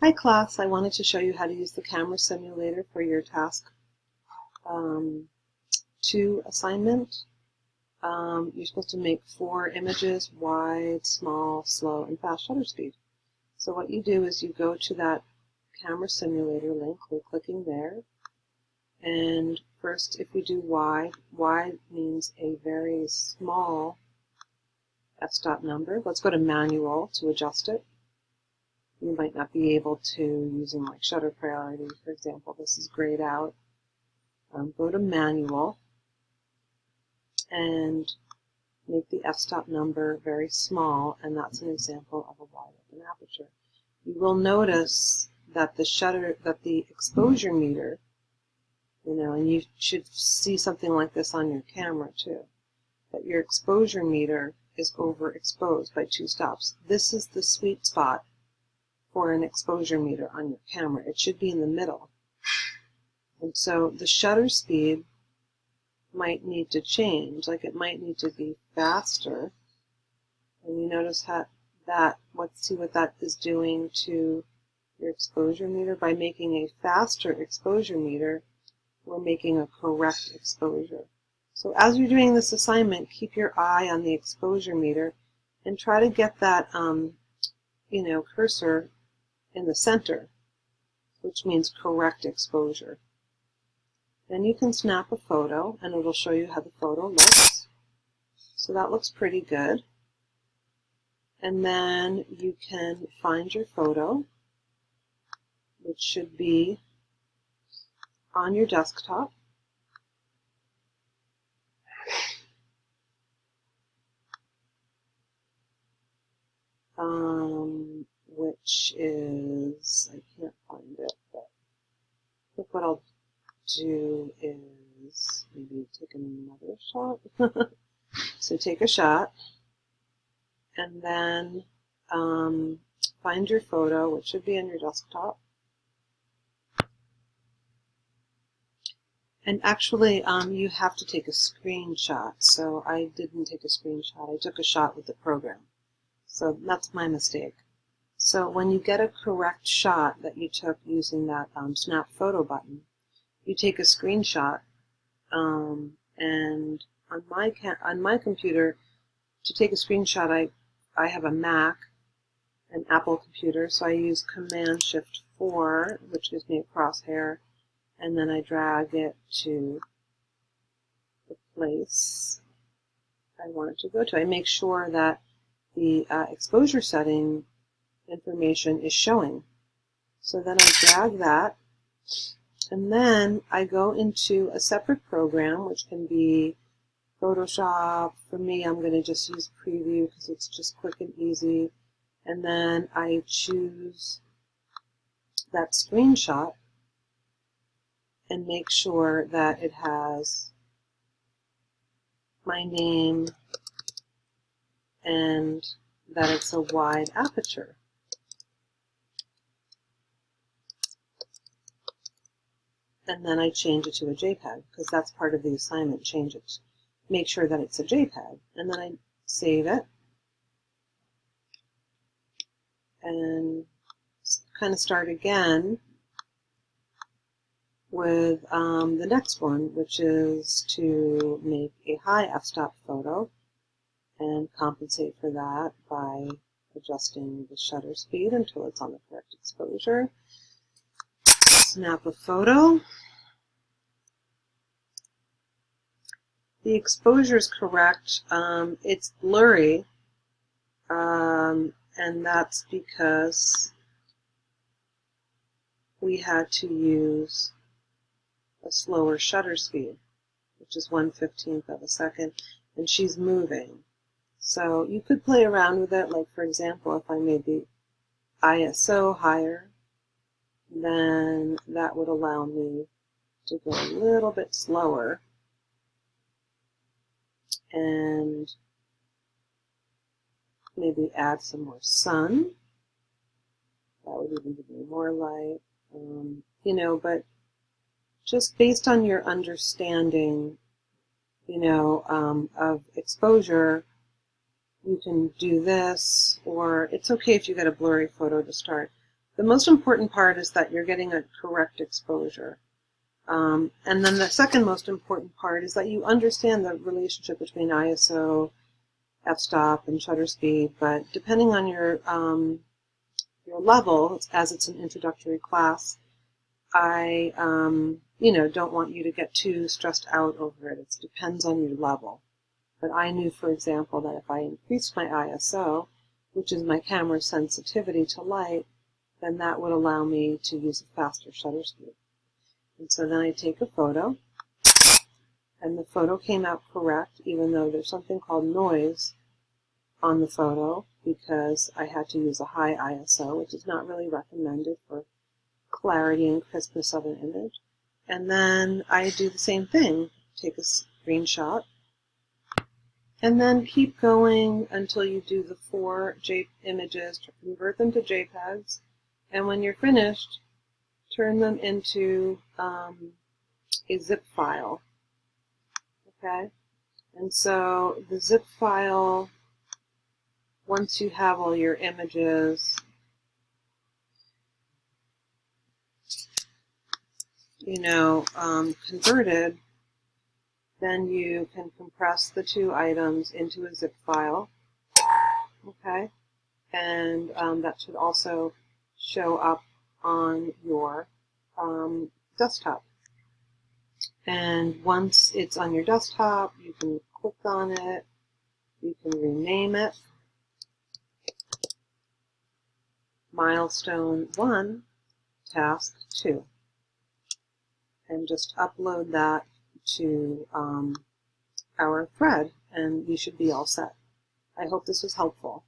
Hi class, I wanted to show you how to use the camera simulator for your task 2 assignment. You're supposed to make 4 images: wide, small, slow, and fast shutter speed. So what you do is you go to that camera simulator link, we're clicking there, and first if we do wide means a very small f-stop number. Let's go to manual to adjust it. You might not be able to using like shutter priority, for example. This is grayed out. Go to manual and make the f-stop number very small, and that's an example of a wide open aperture. You will notice that the exposure meter, and you should see something like this on your camera too, that your exposure meter is overexposed by 2 stops. This is the sweet spot for an exposure meter on your camera. It should be in the middle. And so the shutter speed might need to change, like it might need to be faster. And you notice let's see what that is doing to your exposure meter. By making a faster exposure meter, we're making a correct exposure. So as you're doing this assignment, keep your eye on the exposure meter and try to get that cursor in the center, which means correct exposure. Then you can snap a photo and it'll show you how the photo looks. So that looks pretty good. And then you can find your photo, which should be on your desktop. Which is, I can't find it, but I think what I'll do is maybe take another shot. So take a shot, and then find your photo, which should be on your desktop. And actually, you have to take a screenshot. So I didn't take a screenshot. I took a shot with the program. So that's my mistake. So when you get a correct shot that you took using that snap photo button, you take a screenshot, and on my computer, to take a screenshot, I have a Mac, an Apple computer, so I use Command-Shift-4, which gives me a crosshair, and then I drag it to the place I want it to go to. I make sure that the exposure setting information is showing. So then I drag that, and then I go into a separate program, which can be Photoshop. For me, I'm going to just use Preview because it's just quick and easy. And then I choose that screenshot and make sure that it has my name and that it's a wide aperture. And then I change it to a JPEG because that's part of the assignment. Change it. Make sure that it's a JPEG. And then I save it and kind of start again with the next one, which is to make a high f-stop photo and compensate for that by adjusting the shutter speed until it's on the correct exposure. Snap a photo. The exposure is correct. It's blurry, and that's because we had to use a slower shutter speed, which is 1/15 of a second, and she's moving. So you could play around with it, like for example, if I made the ISO higher, then that would allow me to go a little bit slower and maybe add some more sun. That would even give me more light, but just based on your understanding, of exposure, you can do this, or it's okay if you get a blurry photo to start. the most important part is that you're getting a correct exposure. And then the second most important part is that you understand the relationship between ISO, f-stop, and shutter speed. But depending on your level, as it's an introductory class, I don't want you to get too stressed out over it. It depends on your level. But I knew, for example, that if I increased my ISO, which is my camera's sensitivity to light, then that would allow me to use a faster shutter speed. And so then I take a photo, and the photo came out correct, even though there's something called noise on the photo, because I had to use a high ISO, which is not really recommended for clarity and crispness of an image. And then I do the same thing, take a screenshot, and then keep going until you do the 4 images to convert them to JPEGs. And when you're finished, turn them into a zip file. Okay? And so the zip file, once you have all your images, converted, then you can compress the 2 items into a zip file. Okay? And that should also show up on your desktop. And once it's on your desktop, you can click on it, you can rename it Milestone 1, Task 2, and just upload that to our thread, and we should be all set. I hope this was helpful.